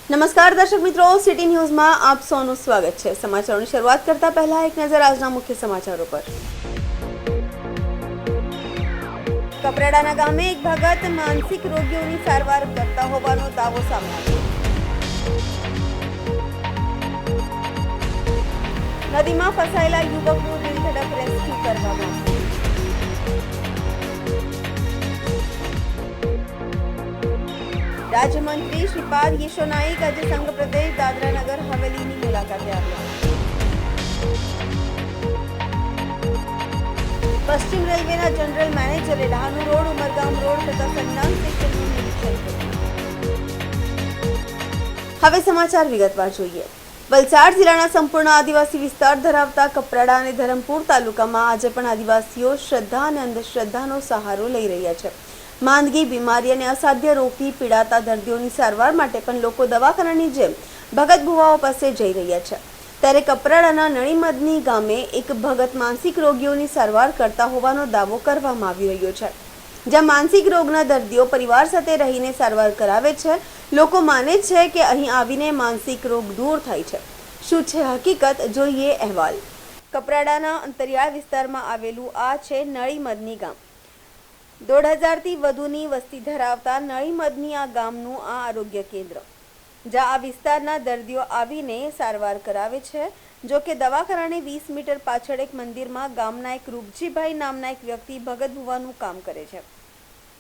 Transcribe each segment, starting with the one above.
નમસ્કાર દર્શક મિત્રો, સિટી ન્યૂઝમાં આપ સૌનું સ્વાગત છે। સમાચારોની શરૂઆત કરતા પહેલા એક નજર આજના મુખ્ય સમાચારો પર। કપરાડાના ગામે એક ભગત માનસિક રોગીઓની સારવાર કરતા હોવાનો દાવો સામે આવ્યો। નદીમાં ફસાયેલા યુવકનું દિલધડક રેસ્ક્યુ કરવામાં આવ્યું। રાજ્યમંત્રી શ્રીપાદ યેશો નાઈક આજે સંઘ પ્રદેશ દાદરા નગર હવેલીની મુલાકાતે આવ્યા। પશ્ચિમ રેલવેના જનરલ મેનેજરે ડાહનુ રોડ, ઉમરગામ રોડ તથા સંગનામ સ્ટેશનનું નિરીક્ષણ કર્યું। હવે સમાચાર વિગતવાર જોઈએ। વલસાડ જિલ્લાના સંપૂર્ણ આદિવાસી વિસ્તાર ધરાવતા કપરાડા અને ધરમપુર તાલુકામાં આજે પણ આદિવાસીઓ શ્રદ્ધા અને અંધશ્રદ્ધાનો સહારો લઈ રહ્યા છે। માંદગી, બીમારી અને અસાધ્ય રોગથી પીડાતા દર્દીઓની સારવાર માટે પણ લોકો દવાખાનાની જેમ ભગત ભુવાઓ પાસે જઈ રહ્યા છે। ત્યારે કપરાડાના નળીમદની ગામે એક ભગત માનસિક રોગીઓની સારવાર કરતા હોવાનો દાવો કરવામાં આવી રહ્યો છે, જ્યાં માનસિક રોગના દર્દીઓ પરિવાર સાથે રહીને સારવાર કરાવે છે। લોકો માને છે કે અહીં આવીને માનસિક રોગ દૂર થાય છે। શું છે હકીકત, જોઈએ અહેવાલ। કપરાડાના અંતરિયાળ વિસ્તારમાં આવેલું આ છે નળીમદની ગામ। 1,500થી વધુની વસ્તી ધરાવતા નળીમદની આ ગામનું આ આરોગ્ય કેન્દ્ર, જ્યાં આ વિસ્તારના દર્દીઓ આવીને સારવાર કરાવે છે। જો કે દવાખાનાને 20 મીટર પાછળ એક મંદિરમાં ગામના એક રૂપજીભાઈ નામના એક વ્યક્તિ ભગત ભુવાનું કામ કરે છે,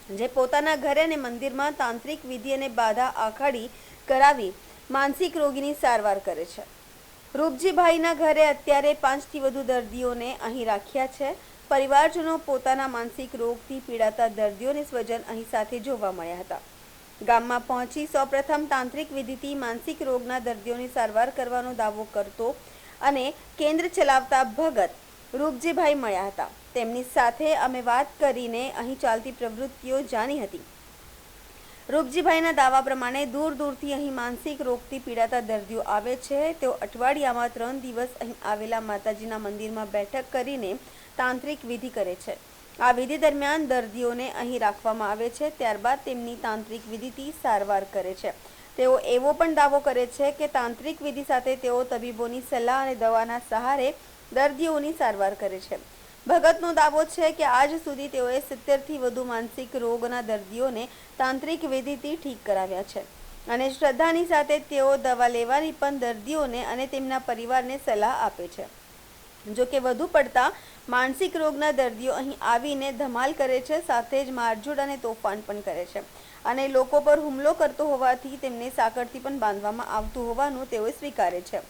જે પોતાના ઘરે અને મંદિરમાં તાંત્રિક વિધિ અને બાધા આખાડી કરાવી માનસિક રોગીની સારવાર કરે છે। રૂપજીભાઈના ઘરે અત્યારે 5થી વધુ દર્દીઓને અહીં રાખ્યા છે। પરિવારજનો પોતાના માનસિક રોગથી પીડાતા દર્દીઓને સ્વજન અહીં સાથે જોવા મળ્યા હતા। ગામમાં પહોંચી સૌપ્રથમ તાંત્રિક વિધિથી માનસિક રોગના દર્દીઓની સારવાર કરવાનો દાવો કરતો અને કેન્દ્ર ચલાવતા ભગત રૂપજીભાઈ મળ્યા હતા। તેમની સાથે અમે વાત કરીને અહીં ચાલતી પ્રવૃત્તિઓ જાણી હતી। રૂપજીભાઈના દાવા પ્રમાણે દૂર દૂરથી અહીં માનસિક રોગથી પીડાતા દર્દીઓ આવે છે। તેઓ અઠવાડિયામાં 3 દિવસ અહીં આવેલા માતાજીના મંદિરમાં બેઠક કરીને તાંત્રિક વિધિ કરે છે। આ વિધિ દરમિયાન દર્દીઓને અહીં રાખવામાં આવે છે, ત્યારબાદ તેમની તાંત્રિક વિધિથી સારવાર કરે છે। તેઓ એવો પણ દાવો કરે છે કે તાંત્રિક વિધિ સાથે તેઓ તબીબોની સલાહ અને દવાના સહારે દર્દીઓની સારવાર કરે છે। ભગતનો દાવો છે કે આજ સુધી તેઓએ 70થી વધુ માનસિક રોગના દર્દીઓને તાંત્રિક વિધિથી ઠીક કરાવ્યા છે અને શ્રદ્ધાની સાથે તેઓ દવા લેવાની પણ દર્દીઓને અને તેમના પરિવારને સલાહ આપે છે। જો કે વધુ પડતા માનસિક રોગના દર્દીઓ અહીં આવીને ધમાલ કરે છે, સાથે જ મારઝૂડ અને તોફાન પણ કરે છે અને લોકો પર હુમલો કરતો હોવાથી તેમને સાંકળથી પણ બાંધવામાં આવતું હોવાનું તેઓ સ્વીકારે છે।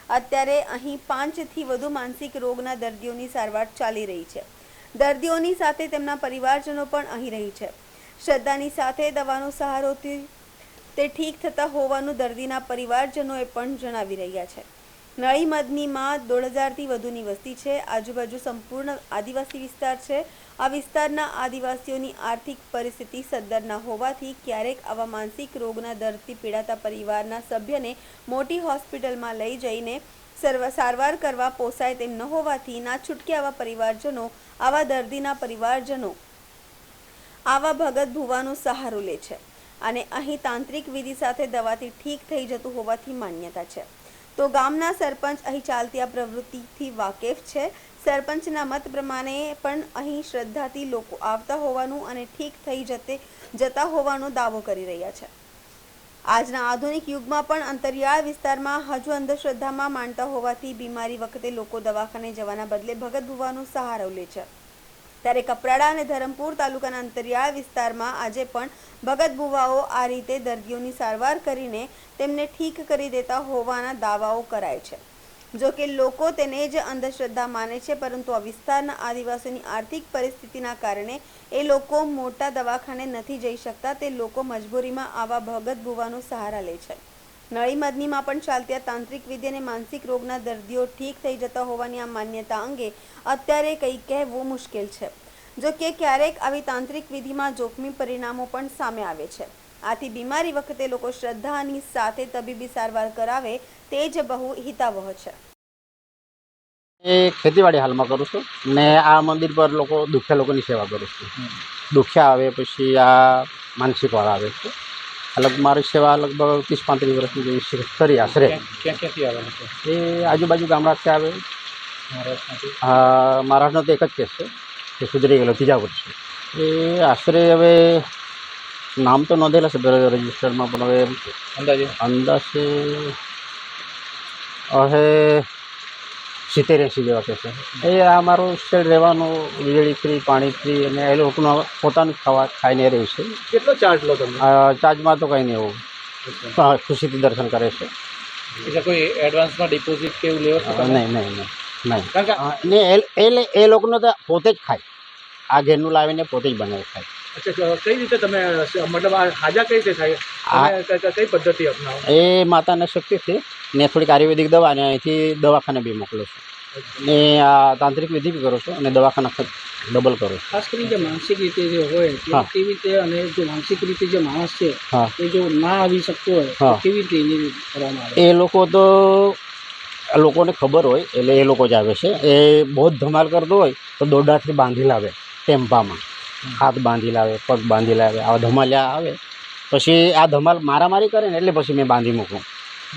અત્યારે અહીં 5થી વધુ માનસિક રોગના દર્દીઓની સારવાર ચાલી રહી છે। દર્દીઓની સાથે તેમના પરિવારજનો પણ અહીં રહી છે। શ્રદ્ધાની સાથે દવાનો સહારોથી તે ઠીક થતા હોવાનું દર્દીના પરિવારજનોએ પણ જણાવી રહ્યા છે। નળીમદનીમાં 1,500થી વધુની વસ્તી છે। આજુબાજુ સંપૂર્ણ આદિવાસી વિસ્તાર છે। આ વિસ્તારના આદિવાસીઓની આર્થિક પરિસ્થિતિ સદ્ધર ન હોવાથી ક્યારેક આવા માનસિક રોગના દર્દથી પીડાતા પરિવારના સભ્યને મોટી હોસ્પિટલમાં લઈ જઈને સારવાર કરવા પોસાય તેમ ન હોવાથી ના છૂટકે આવા પરિવારજનો આવા દર્દીના પરિવારજનો આવા ભગત ભુવાનો સહારો લે છે અને અહીં તાંત્રિક વિધિ સાથે દવાથી ઠીક થઈ જતું હોવાથી માન્યતા છે। તો ગામના સરપંચ અહીં ચાલતી આ પ્રવૃત્તિથી વાકેફ છે। સરપંચના મત પ્રમાણે પણ અહીં શ્રદ્ધાથી લોકો આવતા હોવાનું અને ઠીક થઈ જતા હોવાનો દાવો કરી રહ્યા છે। આજના આધુનિક યુગમાં પણ અંતરિયાળ વિસ્તારમાં હજુ અંધશ્રદ્ધામાં માનતા હોવાથી બીમારી વખતે લોકો દવાખાને જવાના બદલે ભગત ભુવાનો સહારો લે છે। ત્યારે કપરાડા અને ધરમપુર તાલુકાના અંતરિયાળ વિસ્તારમાં આજે પણ ભગત ભુવાઓ આ રીતે દર્દીઓની સારવાર કરીને તેમને ઠીક કરી દેતા હોવાના દાવાઓ કરાય છે। જો કે લોકો તેને જ અંધશ્રદ્ધા માને છે, પરંતુ આ વિસ્તારના આદિવાસીઓની આર્થિક પરિસ્થિતિના કારણે એ લોકો મોટા દવાખાને નથી જઈ શકતા। તે લોકો મજબૂરીમાં આવા ભગત ભુવાનો સહારા લે છે। નળીમદનીમાં પણ ચાલતી આ તાંત્રિક વિધિ અને માનસિક રોગના દર્દીઓ ઠીક થઈ જતા હોવાની આ માન્યતા અંગે અત્યારે કંઈ કહેવું મુશ્કેલ છે। જો કે ક્યારેક આવી તાંત્રિક વિધિમાં જોખમી પરિણામો પણ સામે આવે છે। આથી બીમારી વખતે લોકો શ્રદ્ધાની સાથે તબીબી સારવાર કરાવે તે જ બહુ હિતાવહ છે। ખેતીવાડી હાલમાં કરું છું ને આ મંદિર પર દુખ્યા લોકોની સેવા કરું છું। દુખ્યા આવે પછી આ માનસિકવાળા આવે છે મારી સેવા લગભગ 30-35 વર્ષની જેવી છે કરી આશરે. ક્યાંથી આવેલા છે? એ આજુબાજુ ગામડાથી આવે. મહારાષ્ટ્રમાંથી? મહારાષ્ટ્રનો તો એક જ કેસ છે કે સુધરી ગયેલો 3જા વર્ષે. એ આશરે હવે નામ તો નોંધેલા છે રજિસ્ટરમાં, પણ હવે અંદાજે હવે 70-80 જેવા કે છે. એ આ મારું સ્ટેટ રહેવાનું, વીજળી ફ્રી, પાણી ફ્રી, અને એ લોકોનું પોતાનું ખાઈને રહે છે. કેટલો ચાર્જ લો તમે? ચાર્જમાં તો કંઈ નહીં, એવું ખુશીથી દર્શન કરે છે. એટલે કોઈ એડવાન્સમાં ડિપોઝિટ કે એવું લેવો? નહીં. કારણ કે એ લોકોનો તો પોતે જ ખાય, આ ઘેરનું લાવીને પોતે જ બનાવી ખાય. અચ્છા, કઈ રીતે તમે મતલબ આ હાજા કઈ રીતે થાય? કઈ પદ્ધતિ અપનાવો? એ માતાના શક્તિથી ને થોડીક આયુર્વેદિક દવા, અને અહીંથી દવાખાને બી મોકલો છું, ને આ તાંત્રિક વિધિ બી કરું છું, અને દવાખાના ડબલ કરું છું. ખાસ કરીને જે માનસિક રીતે જે હોય કેવી રીતે, અને જો માનસિક રીતે જે માણસ છે એ જો ના આવી શકતો હોય તો કેવી રીતે એની કરવામાં આવે? એ લોકો તો લોકોને ખબર હોય એટલે એ લોકો જ આવે છે. એ બહુ જ ધમાલ કરતો હોય તો દોરડાથી બાંધી લાવે, ટેમ્પામાં હાથ બાંધી લાવે, પગ બાંધી લાવે, આવા ધમાલિયા આવે. પછી આ ધમાલ મારામારી કરે ને એટલે પછી મેં બાંધી મૂકું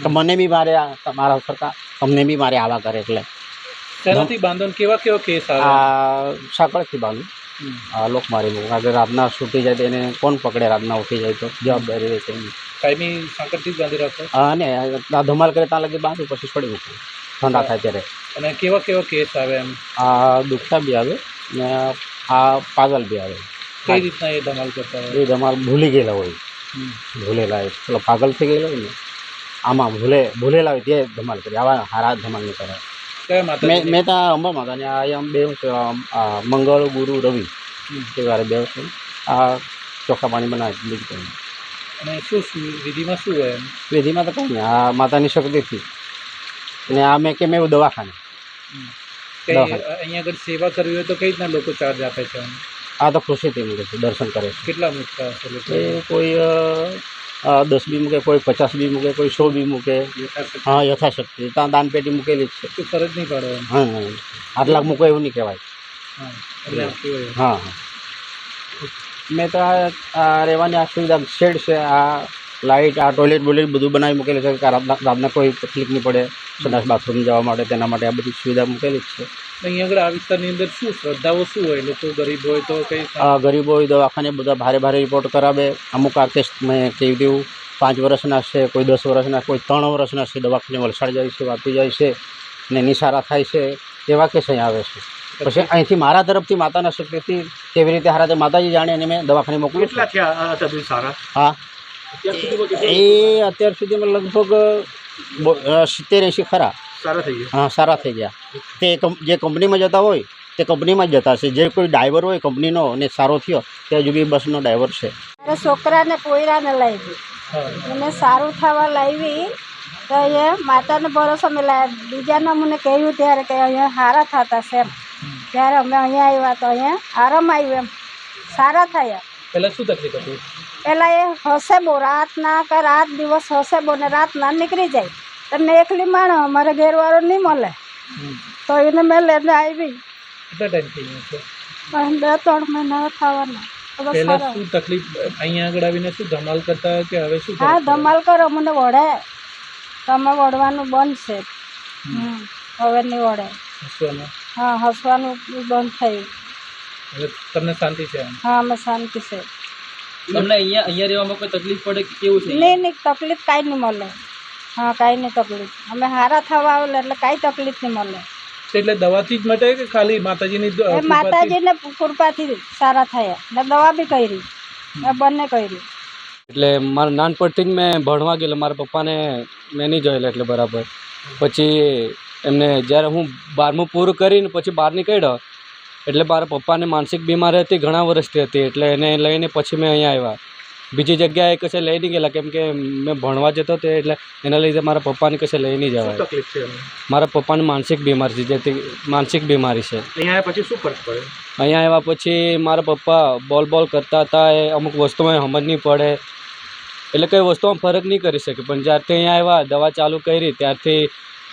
કે મને બી મારે મારા સરકાર તમને બી મારે આવા કરે. એટલે શેનાથી બાંધો? કેવા કેસ આવે? આ સાંકળથી બાંધું, આ લોક મારી મૂકું. કારણ કે રાતના છૂટી જાય તો એને કોણ પકડે? રાતના ઉઠી જાય તો જવાબદારી રહે છે એની. કાયમી સાંકળથી જ બાંધી રાખો? અને આ ધમાલ કરે ત્યાં લગી બાંધું, પછી છોડી મૂકું ઠંડા થાય ત્યારે. અને કેવા કેસ આવે એમ? આ દુખતા બી આવે ને આ પાગલ બી આવે. કઈ રીતના એ ધમાલ કરતા હોય? એ ધમાલ ભૂલી ગયેલા હોય, ભૂલેલા હોય, પેલો પાગલ થઈ ગયેલો હોય ને આમાં ભૂલેલા હોય તે ધમાલ કરી. આવા હારા ધમાલ નહીં કરે. કયા માતા? મેં ત્યાં અંબા માતા ને આમ બે છે, મંગળ, ગુરુ, રવિ એ વારે બે છે. આ ચોખ્ખા પાણી બનાવે બીજું કંઈ. અને શું વિધિમાં શું હોય એમ? વિધિમાં તો કંઈ નહીં, આ માતાની શક્તિથી. અને આ મેં કેમ એવું દવાખાને અહીંયા આગળ સેવા કરવી હોય તો કઈ રીતના લોકો ચાર્જ આપે છે? આ તો ખુશીથી મૂકે છે, દર્શન કરે છે. કેટલા મૂકતા હશે લોકો? એ કોઈ 10 બી મૂકે, કોઈ 50 બી મૂકે, કોઈ 100 બી મૂકે. હા, યથાશક્તિ. ત્યાં દાનપેટી મૂકેલી જ છે. ફરજ નહીં પાડો એમ? હા, આટલા મૂકો એવું નહીં કહેવાય. હા. મેં તો આ રહેવાની આ સુવિધા શેડ છે, આ લાઇટ, આ ટોયલેટ બોલેટ બધું બનાવી મૂકેલું છે કે રાતના કોઈ તકલીફ નહીં પડે, સંડાસ બાથરૂમ જવા માટે, તેના માટે આ બધી સુવિધા મૂકેલી જ છે. અહીંયા આગળ આ વિસ્તારની અંદર શું શ્રદ્ધાઓ શું હોય? લોકો ગરીબ હોય તો કઈ? ગરીબ હોય દવાખાને બધા ભારે રિપોર્ટ કરાવે. અમુક આ કેસ મેં કહી દઉં 5 વર્ષના છે, કોઈ 10 વર્ષના, કોઈ 3 વર્ષના છે. દવાખાને વલસાડ જાય છે, વાપી જાય છે ને નિસારા થાય છે. એવા કેસ અહીં આવે છે. પછી અહીંથી મારા તરફથી માતાના શક્તિથી કેવી રીતે હારા તે માતાજી જાણે, અને મેં દવાખાને મોકલું છું. હા, એ અત્યાર સુધીમાં લગભગ 70-80 ખરા સારા થઈ ગયા. હા, સારા થઈ ગયા. તે જે કંપનીમાં જતા હોય તે કંપનીમાં જ જતા છે. જે કોઈ ડ્રાઈવર હોય કંપનીનો અને સારો થયો તે હજુ બી બસનો ડ્રાઈવર છે. મારા છોકરાને પોયરાને લાવી, એને સારું થવા લાવી તો અહીંયા માતાને ભરોસો મેં લાવ્યા. બીજાને મને કહ્યું ત્યારે કે અહીંયા સારા થતા છે એમ. ત્યારે અમે અહીંયા આવ્યા તો અહીંયા આરામ આવ્યો એમ, સારા થયા. પહેલાં શું તકલીફ હતી? પહેલાં એ હસે બહુ, રાતના કે રાત દિવસ હસે બહુ ને રાતના નીકળી જાય. તમને એકલી માણો, અમારે ઘેરવાળો નહીં મળે તો એને મેં લઈને આવી. કેટલા ટાઈમ થઈ ગયો છે? 2-3 મહિના થવાના. પહેલાં શું તકલીફ? અહીંયા આગળ આવીને શું ધમાલ કરતા કે હવે શું? હા, ધમાલ કરો, મને વળે. તમે વળવાનું બંધ છે. હવે નહીં વળે. હસવાનું? હા, હસવાનું બંધ થયું. હવે તમને શાંતિ છે? હા, અમે શાંતિ છે. તમને અહીંયા રહેવામાં કોઈ તકલીફ પડે કે કેવું છે? નહીં, તકલીફ કાંઈ નહીં મળે. હા, કાંઈ નહીં તકલીફ. અમે સારા થવા આવેલા એટલે કાંઈ તકલીફ નહીં મળે. એટલે દવાથી જ મટે કે ખાલી માતાજીની એ માતાજીને કૃપાથી સારા થયા ને દવા બી કરી, એ બંને કરી. એટલે મારા નાનપણથી જ મેં ભણવા ગયેલો. મારા પપ્પાને મેં નહીં જોયેલા એટલે બરાબર. પછી એમને જ્યારે હું 12મું પૂરું કરીને પછી બહાર નીકળ્યો એટલે મારા પપ્પાને માનસિક બીમારી હતી, ઘણા વર્ષથી હતી. એટલે એને લઈને પછી મેં અહીંયા આવ્યા. બીજી જગ્યાએ કશે લઈ નહીં ગયેલા કેમ કે મેં ભણવા જતો હતો, એટલે એના લીધે મારા પપ્પાને કશે લઈ નહીં જવાય. તકલીફ છે? મારા પપ્પાને માનસિક બીમારી છે, જેથી માનસિક બીમારી છે. અહીંયા આવ્યા પછી શું ફરક પડે? અહીંયા આવ્યા પછી મારા પપ્પા બોલ કરતા હતા. એ અમુક વસ્તુમાં સમજ નહીં પડે, એટલે કઈ વસ્તુમાં ફરક નહીં કરી શકે. પણ જ્યારથી અહીંયા આવ્યા, દવા ચાલુ કરી, ત્યારથી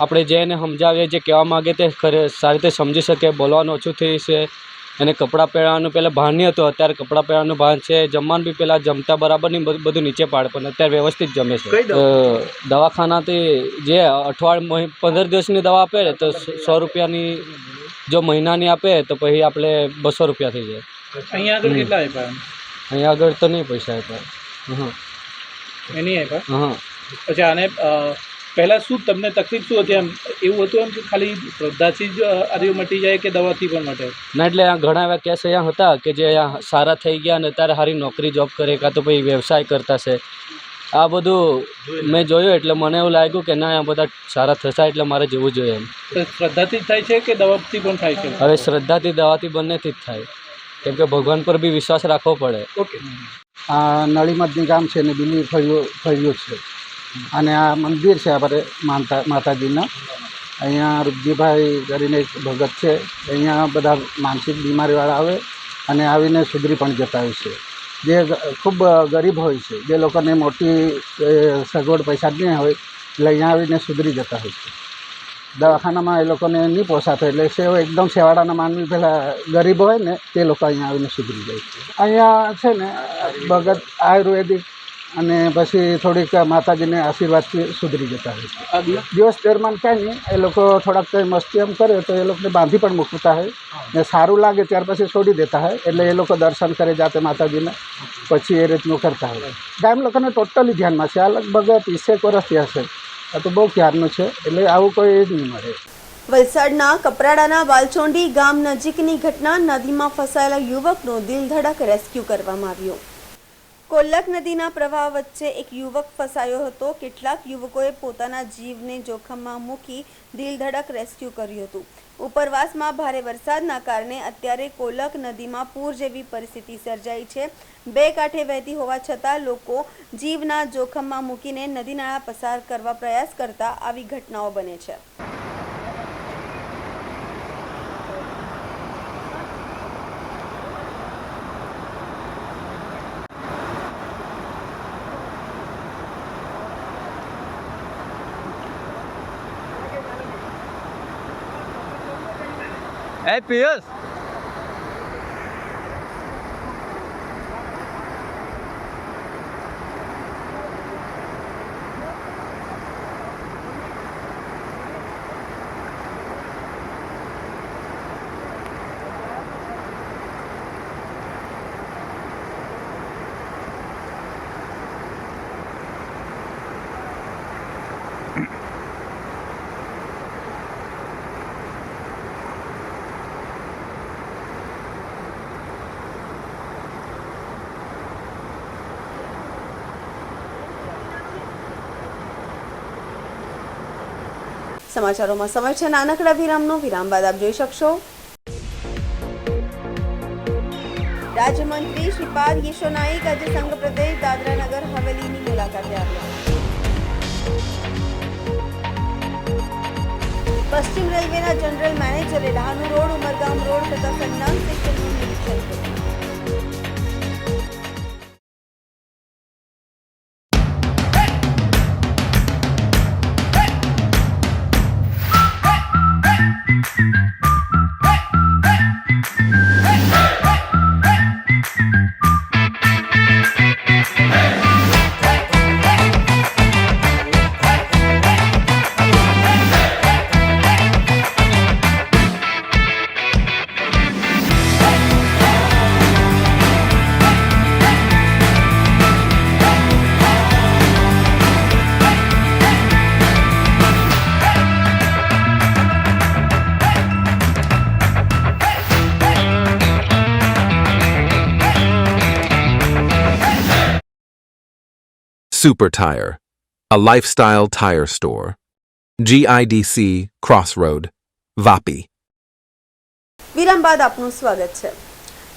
આપણે જે એને સમજાવીએ, જે કહેવા માગે તે સારી રીતે સમજી શકે, બોલવાનું ઓછું થઈ છે. એને કપડાં પહેરવાનું પહેલાં ભાન નહીં હતું, અત્યારે કપડાં પહેરવાનું ભાન છે. જમવાનું બી પહેલાં જમતા બરાબર નહીં, બધું નીચે પાડે, પણ અત્યારે વ્યવસ્થિત જમે છે. દવાખાનાથી જે અઠવાડિયે 15 દિવસની દવા આપે તો 100 રૂપિયાની, જો મહિનાની આપે તો પછી આપણે 200 રૂપિયા થઈ જાય. અહીંયા આગળ કેટલા આપ્યા? અહીંયા આગળ તો નહીં પૈસા આપ્યા. એની આપ્યા. હા. પછી આને પહેલાં શું તમને તકલીફ શું હતી? એમ એવું હતું એમ કે ખાલી શ્રદ્ધાથી જ આર્યું મટી જાય કે દવાથી પણ મટે? ના, એટલે અહીંયા ઘણા એવા કેસ અહીંયા હતા કે જે અહીંયા સારા થઈ ગયા અને અત્યારે સારી નોકરી જોબ કરે, કાં તો પછી વ્યવસાય કરતા છે. આ બધું મેં જોયું એટલે મને એવું લાગ્યું કે ના, આ બધા સારા થશે એટલે મારે જવું જોઈએ એમ. શ્રદ્ધાથી જ થાય છે કે દવાથી પણ થાય છે? હવે શ્રદ્ધાથી દવાથી બંનેથી જ થાય, કેમ કે ભગવાન પર બી વિશ્વાસ રાખવો પડે. ઓકે. આ નળીમદની ગામ છે ને બિલી ફળિયું છે, અને આ મંદિર છે આપણે માતાજીના. અહીંયા રૂપજીભાઈ કરીને એક ભગત છે, અહીંયા બધા માનસિક બીમારીવાળા આવે અને આવીને સુધરી પણ જતા હોય છે. જે ખૂબ ગરીબ હોય છે, જે લોકોને મોટી સગવડ પૈસા નહીં હોય, એટલે અહીંયા આવીને સુધરી જતા હોય છે. દવાખાનામાં એ લોકોને નહીં પોસાતો એટલે એકદમ છેવાડાના માનવી પહેલાં ગરીબ હોય ને તે લોકો અહીંયા આવીને સુધરી જાય છે. અહીંયા છે ને ભગત આયુર્વેદિક અને પછી થોડીક માતાજીને આશીર્વાદથી સુધરી જતા હોય છે. દિવસ દરમિયાન કાંઈ નહીં, એ લોકો થોડાક કંઈ મસ્તી એમ કરે તો એ લોકોને બાંધી પણ મૂકતા હોય ને સારું લાગે ત્યાર પછી છોડી દેતા હોય, એટલે એ લોકો દર્શન કરે જાતે માતાજીને, પછી એ રીતનું કરતા હોય. ગામ લોકોને ટોટલી ધ્યાનમાં છે. આ લગભગ 30 વર્ષથી હશે, આ તો બહુ ક્યારનું છે, એટલે આવું કોઈ જ નહીં મળે. વલસાડના કપરાડાના વાલચોંડી ગામ નજીકની ઘટના. નદીમાં ફસાયેલા યુવકનું દિલધડક રેસ્ક્યુ કરવામાં આવ્યું. કોલ્લક નદીના પ્રવાહ વચ્ચે એક યુવક ફસાયો હતો. કેટલાક યુવકોએ પોતાના જીવને જોખમમાં મૂકી દિલધડક રેસ્ક્યુ કર્યું હતું. ઉપરવાસમાં ભારે વરસાદના કારણે અત્યારે કોલ્લક નદીમાં પૂર જેવી પરિસ્થિતિ સર્જાઈ છે. 2 કાંઠે વહેતી હોવા છતાં લોકો જીવના જોખમમાં મૂકીને નદી નાળા પસાર કરવા પ્રયાસ કરતા આવી ઘટનાઓ બને છે. પિયર્સ સમાચારોમાં સમય છે નાનકડા વિરામનો. વિરામ બાદ આપ જોઈ શકશો રાજ્યમંત્રી શ્રીપાદ યેશો નાઈક આજે સંઘ પ્રદેશ દાદરા નગર હવેલીની મુલાકાતે આવ્યા. પશ્ચિમ રેલવેના જનરલ મેનેજરે રાહનુ રોડ, ઉમરગામ રોડ તથા સંનામ સ્ટેશનનું નિરીક્ષણ કર્યું. Super Tire, a lifestyle tire store. GIDC Crossroad, Vapi. વિરામ બાદ આપનું સ્વાગત છે.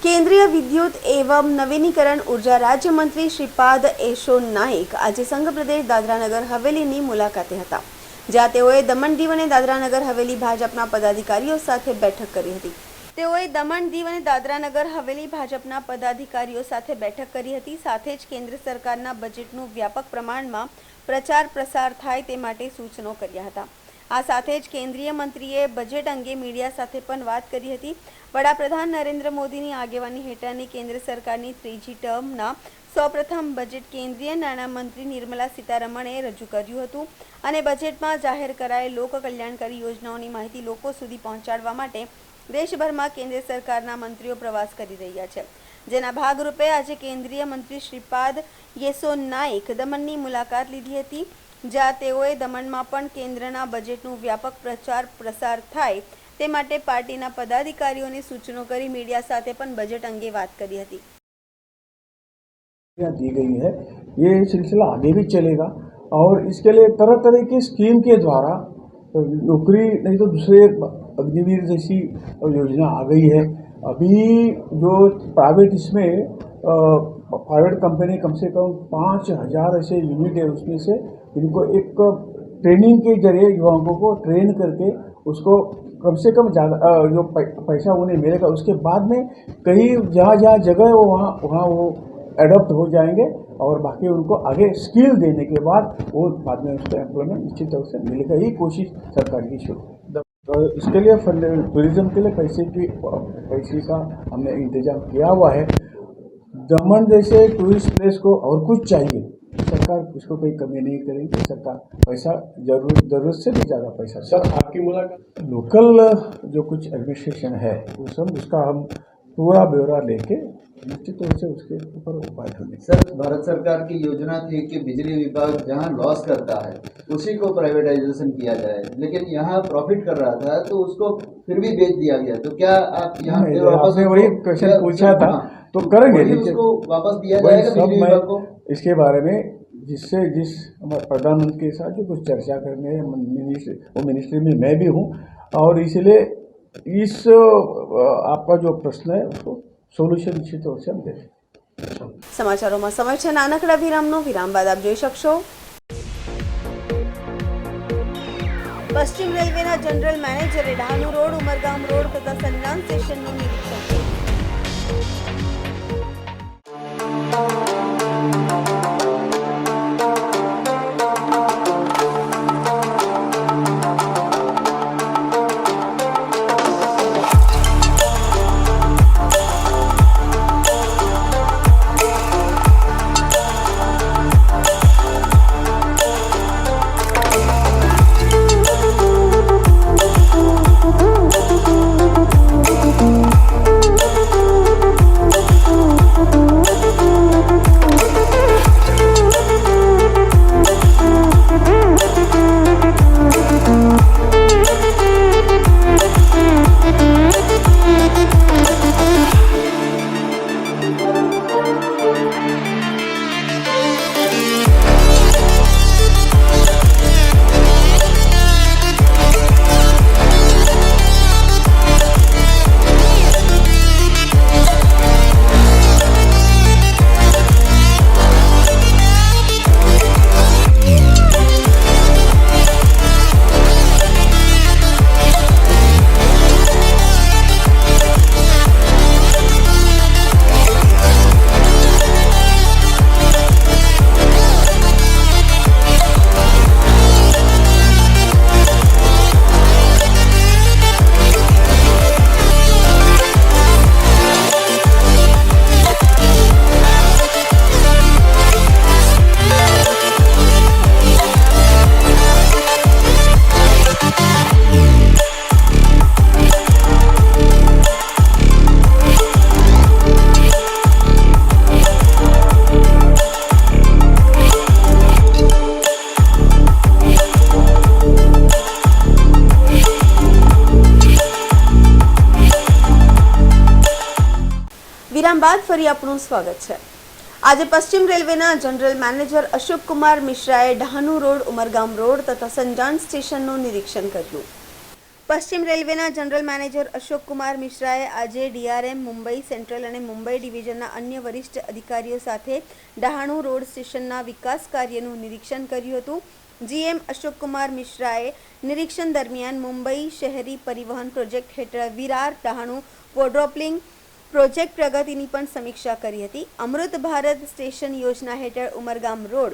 કેન્દ્રીય વિદ્યુત એવં નવીનીકરણ ઉર્જા રાજ્યમંત્રી શ્રીપાદ યેશો નાઈક આજે સંઘ પ્રદેશ દાદરાનગર હવેલીની મુલાકાતે હતા, જ્યાં તેઓએ દમણ દીવ અને દાદરાનગર હવેલી ભાજપના પદાધિકારીઓ સાથે બેઠક કરી હતી. તેઓએ દમણ દીવ અને દાદરાનગર હવેલી ભાજપના પદાધિકારીઓ સાથે બેઠક કરી હતી. સાથે જ કેન્દ્ર સરકારના બજેટનું વ્યાપક પ્રમાણમાં પ્રચાર પ્રસાર થાય તે માટે સૂચનો કર્યા હતા. આ સાથે જ કેન્દ્રીય મંત્રીએ બજેટ અંગે મીડિયા સાથે પણ વાત કરી હતી. વડાપ્રધાન નરેન્દ્ર મોદીની આગેવાની હેઠળની કેન્દ્ર સરકારની ત્રીજી ટર્મના સૌપ્રથમ બજેટ કેન્દ્રીય નાણામંત્રી નિર્મલા સીતારમણે રજૂ કર્યું હતું અને બજેટમાં જાહેર કરાયેલ લોક કલ્યાણકારી યોજનાઓની માહિતી લોકો સુધી પહોંચાડવા માટે દેશભરમાં કેન્દ્ર સરકારના મંત્રીઓ પ્રવાસ કરી રહ્યા છે. જેના ભાગરૂપે આજે કેન્દ્રીય મંત્રી શ્રીપાદ યેસો નાઇક દમણની મુલાકાત લીધી હતી, જ્યાં તેઓએ દમણમાં પણ કેન્દ્રના બજેટનું વ્યાપક પ્રચાર પ્રસાર થાય તે માટે પાર્ટીના પદાધિકારીઓને સૂચનો કરી मीडिया સાથે પણ બજેટ અંગે વાત કરી હતી. दी गई है, ये सिलसिला आगे भी चलेगा और इसके लिए तरह तरह की स्कीम के द्वारा नौकरी नहीं तो दूसरे अग्निवीर जैसी योजना आ गई है. अभी जो प्राइवेट इसमें प्राइवेट कंपनी कम से कम 5,000 ऐसे यूनिट है, उसमें से इनको एक ट्रेनिंग के जरिए युवाओं को ट्रेन करके उसको कम से कम ज़्यादा जो पैसा उन्हें मिलेगा, उसके बाद में कई जहाँ जहाँ जगह है वहाँ वो एडॉप्ट हो जाएंगे और बाकी उनको आगे स्किल देने के बाद वो बाद में उसका एम्प्लॉयमेंट निश्चित रूप से मिलेगा. ही कोशिश सरकार की शुरू. तो इसके लिए टूरिज्म के लिए पैसे का हमने इंतजाम किया हुआ है. दमन जैसे टूरिस्ट प्लेस को और कुछ चाहिए, सरकार उसको कोई कमी नहीं करेगी. सरकार पैसा जरूरत से भी ज़्यादा पैसा. सर आपकी मुलाकात लोकल जो कुछ एडमिनिस्ट्रेशन है वो सब उसका हम पूरा ब्यौरा लेके निश्चित रूप से उसके ऊपर उपाय करने. सर, भारत सरकार की योजना थी कि बिजली विभाग जहां लॉस करता है उसी को प्राइवेटाइजेशन किया जाए, लेकिन यहाँ प्रॉफिट कर रहा था तो उसको फिर भी बेच दिया गया. तो क्या आप यहाँ वापस वही क्वेश्चन पूछा था तो करेंगे, उसको वापस दिया जाएगा बिजली विभाग को? इसके बारे में जिस प्रधानमंत्री के साथ जो कुछ चर्चा करने वो मिनिस्ट्री में मैं भी हूँ और इसलिए इस आपका जो प्रश्न है उसको सोल्यूशन निश्चित रूप से हम देते. સમાચારોમાં સમય છે નાનકડા વિરામનો. વિરામ બાદ આપ જોઈ શકશો પશ્ચિમ રેલવેના જનરલ મેનેજરે ડહાણુ રોડ, ઉમરગામ રોડ તથા સંજાણ સ્ટેશનનું નિરીક્ષણ કર્યું. વિરામ બાદ ફરી આપનું સ્વાગત છે. આજે પશ્ચિમ રેલવેના જનરલ મેનેજર અશોક કુમાર મિશ્રાએ ડહાણુ રોડ, ઉમરગામ રોડ તથા સંજાણ સ્ટેશનનું નિરીક્ષણ કર્યું. પશ્ચિમ રેલવેના જનરલ મેનેજર અશોક કુમાર મિશ્રાએ આજે ડીઆરએમ મુંબઈ સેન્ટ્રલ અને મુંબઈ ડિવિઝનના અન્ય વરિષ્ઠ અધિકારીઓ સાથે ડહાણુ રોડ સ્ટેશનના વિકાસ કાર્યનું નિરીક્ષણ કર્યું હતું. જીએમ અશોક કુમાર મિશ્રાએ નિરીક્ષણ દરમિયાન મુંબઈ શહેરી પરિવહન પ્રોજેક્ટ હેઠળ વિરાર ડહાણુ ક્વોડ્રોપ્લિંગ પ્રોજેક્ટ પ્રગતિની પણ સમીક્ષા કરી હતી. અમૃત ભારત સ્ટેશન યોજના હેઠળ ઉમરગામ રોડ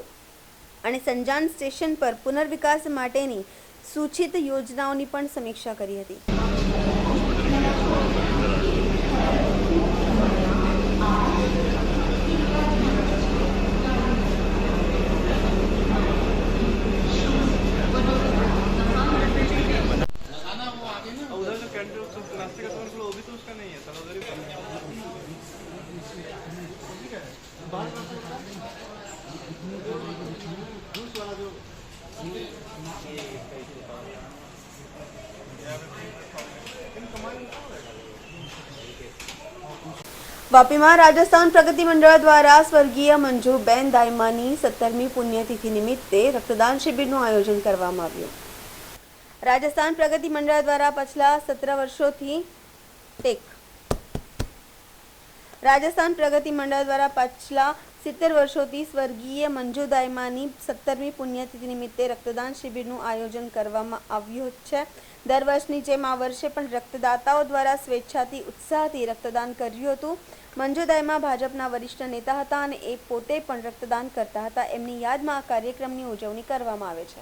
અને સંજાણ સ્ટેશન પર પુનર્વિકાસ માટેની સૂચિત યોજનાઓની પણ સમીક્ષા કરી હતી. વાપીમાં રાજસ્થાન પ્રગતિ મંડળ દ્વારા સ્વર્ગીય મંજુબેન દાયમાની 17મી પુણ્યતિથિ નિમિત્તે રક્તદાન શિબિરનું આયોજન કરવામાં આવ્યું. રાજસ્થાન પ્રગતિ મંડળ દ્વારા પાછલા 17 વર્ષોથી રાજસ્થાન પ્રગતિ મંડળ દ્વારા પાછલા 70 વર્ષોથી સ્વર્ગીય મંજુ દાયમાની 17મી પુણ્યતિથિ નિમિત્તે રક્તદાન શિબિરનું આયોજન કરવામાં આવ્યું છે. દર વર્ષની જેમ આ વર્ષે પણ રક્તદાતાઓ દ્વારા સ્વેચ્છાથી ઉત્સાહથી રક્તદાન કર્યું હતું. મંજુ દાયમા ભાજપના વરિષ્ઠ નેતા હતા અને એ પોતે પણ રક્તદાન કરતા હતા. એમની યાદમાં આ કાર્યક્રમની ઉજવણી કરવામાં આવે છે.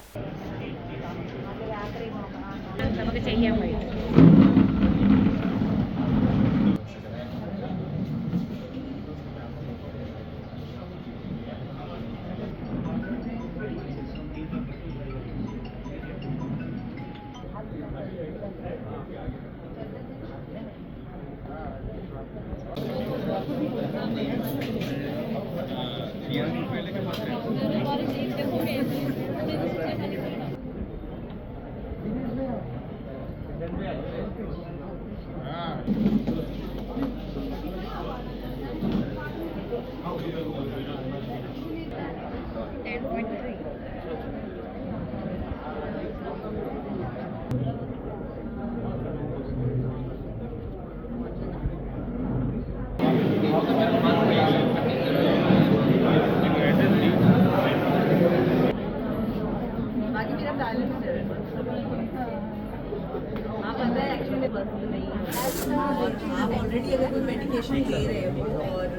आप ऑलरेडी अगर कोई मेडिकेशन ले रहे हो और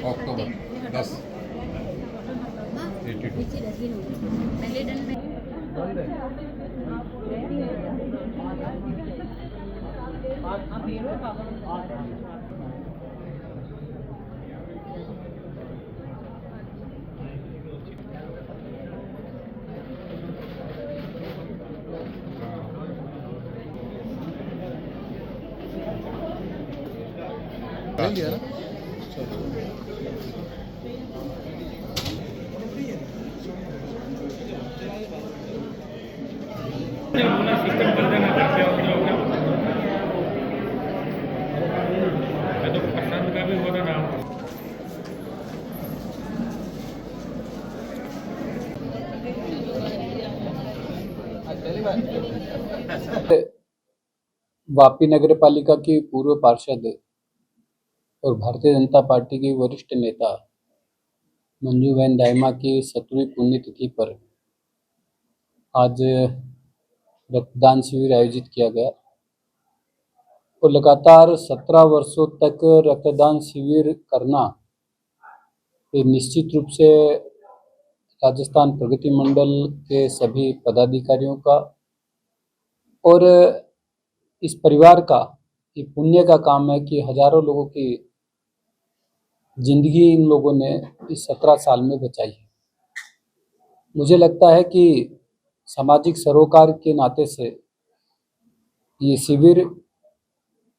अक्टूबर 10 वापी नगर पालिका की पूर्व पार्षद और भारतीय जनता पार्टी की वरिष्ठ नेता मंजूबेन दायमा की 17वीं पुण्यतिथि पर आज रक्तदान शिविर आयोजित किया गया और लगातार 17 वर्षों तक रक्तदान शिविर करना ये निश्चित रूप से राजस्थान प्रगति मंडल के सभी पदाधिकारियों का और इस परिवार का ये पुण्य का काम है कि हजारों लोगों की जिंदगी इन लोगों ने इस 17 साल में बचाई है. मुझे लगता है कि सामाजिक सरोकार के नाते से ये शिविर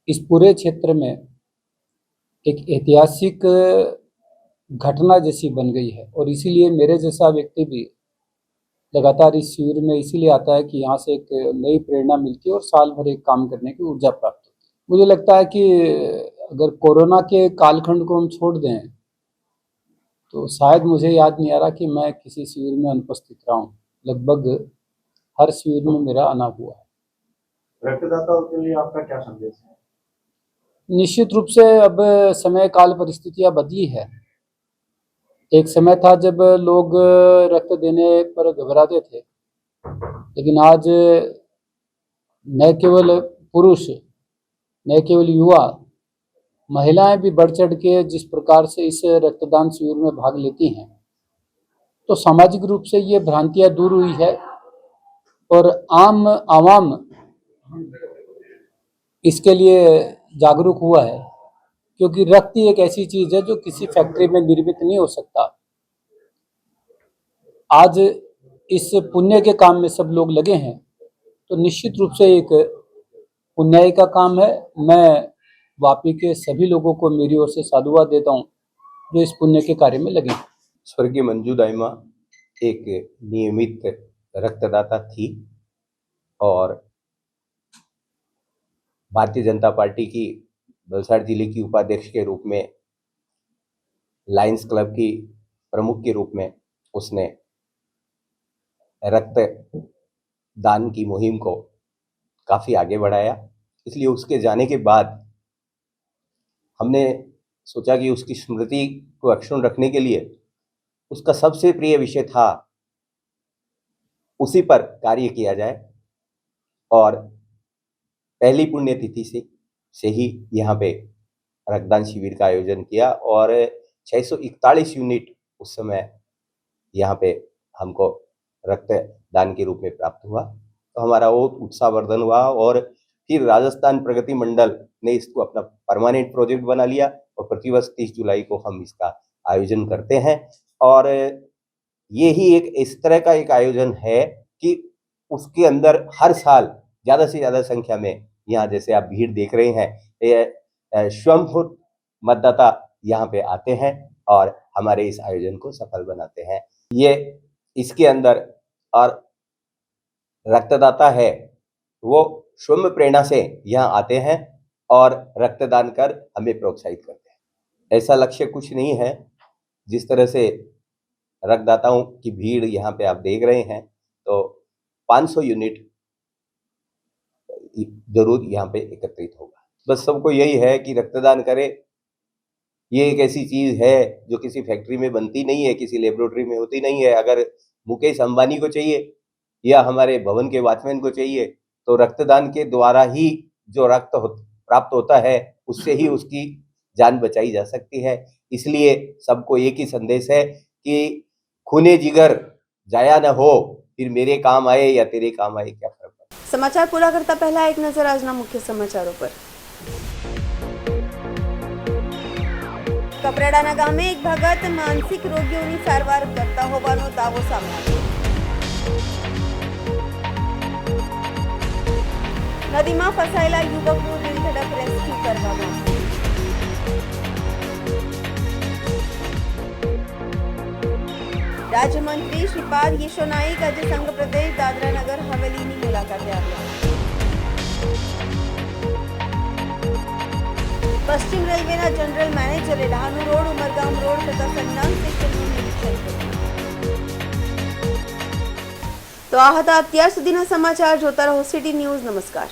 इस पूरे क्षेत्र में एक ऐतिहासिक घटना जैसी बन गई है और इसीलिए मेरे जैसा व्यक्ति भी लगातार इस शिविर में इसीलिए आता है कि यहाँ से एक नई प्रेरणा मिलती है और साल भर एक काम करने की ऊर्जा प्राप्त होती है. मुझे लगता है कि अगर कोरोना के कालखंड को हम छोड़ दें तो शायद मुझे याद नहीं आ रहा कि मैं किसी शिविर में अनुपस्थित रहा हूँ. लगभग हर शिविर में मेरा आना हुआ है. रक्तदाताओं के लिए आपका क्या संदेश है? निश्चित रूप से अब समय काल परिस्थितियां बदली है। एक समय था जब लोग रक्त देने पर घबराते थे, लेकिन आज न केवल पुरुष, न केवल युवा, महिलाएं भी बढ़ चढ़ के जिस प्रकार से इस रक्तदान शिविर में भाग लेती हैं, तो सामाजिक रूप से ये भ्रांतियां दूर हुई है और आम आवाम इसके लिए जागरूक हुआ है, क्योंकि रक्त एक ऐसी चीज है जो किसी फैक्ट्री में निर्मित नहीं हो सकता। आज इस पुण्य के काम में सब लोग लगे हैं, तो निश्चित रूप से एक पुण्याई का काम है। मैं वापी के सभी लोगों को मेरी ओर से साधुवाद देता हूँ जो इस पुण्य के कार्य में लगे। स्वर्गीय मंजू दाइमा एक नियमित रक्तदाता थी और भारतीय जनता पार्टी की वलसाड़ जिले की उपाध्यक्ष के रूप में, लायंस क्लब की प्रमुख के रूप में उसने रक्त दान की मुहिम को काफ़ी आगे बढ़ाया। इसलिए उसके जाने के बाद हमने सोचा कि उसकी स्मृति को अक्षुण्ण रखने के लिए उसका सबसे प्रिय विषय था, उसी पर कार्य किया जाए। और पहली पुण्यतिथि से ही यहाँ पे रक्तदान शिविर का आयोजन किया और 641 यूनिट उस समय यहाँ पे हमको रक्तदान के रूप में प्राप्त हुआ। तो हमारा वो उत्साहवर्धन हुआ और फिर राजस्थान प्रगति मंडल ने इसको अपना परमानेंट प्रोजेक्ट बना लिया और प्रतिवर्ष 30 जुलाई को हम इसका आयोजन करते हैं। और ये ही एक इस तरह का एक आयोजन है कि उसके अंदर हर साल ज़्यादा से ज़्यादा संख्या में, यहाँ जैसे आप भीड़ देख रहे हैं, ये स्वयंस्फूर्त मतदाता यहाँ पे आते हैं और हमारे इस आयोजन को सफल बनाते हैं। ये इसके अंदर और रक्तदाता है वो स्वयं प्रेरणा से यहाँ आते हैं और रक्तदान कर हमें प्रोत्साहित करते हैं। ऐसा लक्ष्य कुछ नहीं है। जिस तरह से रक्तदाताओं की भीड़ यहाँ पे आप देख रहे हैं, तो 500 यूनिट जरूर यहाँ पे एकत्रित होगा। बस सबको यही है कि रक्तदान करें। ये एक ऐसी चीज़ है जो किसी फैक्ट्री में बनती नहीं है, किसी लेबोरेटरी में होती नहीं है। अगर मुकेश अंबानी को चाहिए या हमारे भवन के वॉचमैन को चाहिए, तो रक्तदान के द्वारा ही जो रक्त प्राप्त होता है उससे ही उसकी जान बचाई जा सकती है। इसलिए सबको एक ही संदेश है कि खूने जिगर जाया न हो, फिर मेरे काम आए या तेरे काम आए, क्या फर्क पड़ता। समाचार पूरा करता पहला एक नजर આજના મુખ્ય સમાચારો પર। કપરાડાના ગામે એક ભગત માનસિક રોગીઓની સારવાર કરતા હોવાનો દાવો સામે આવ્યો। નદીમાં ફસાયેલા યુવકનું દિલધડક રેસ્ક્યુ કરવામાં આવ્યું। રાજ્યમંત્રી શ્રીપાદ યશો નાઈક આજે સંઘ પ્રદેશ દાદરા નગર હવેલીની મુલાકાતે આવ્યા। પશ્ચિમ રેલવેના જનરલ મેનેજરે ડાહનુ રોડ, ઉમરગામ રોડ તથા સંગનામ સ્ટેશનનું નિરીક્ષણ કર્યું। તો આ હતા અત્યાર સુધીના સમાચાર। જોતા રહો સિટી ન્યૂઝ। નમસ્કાર।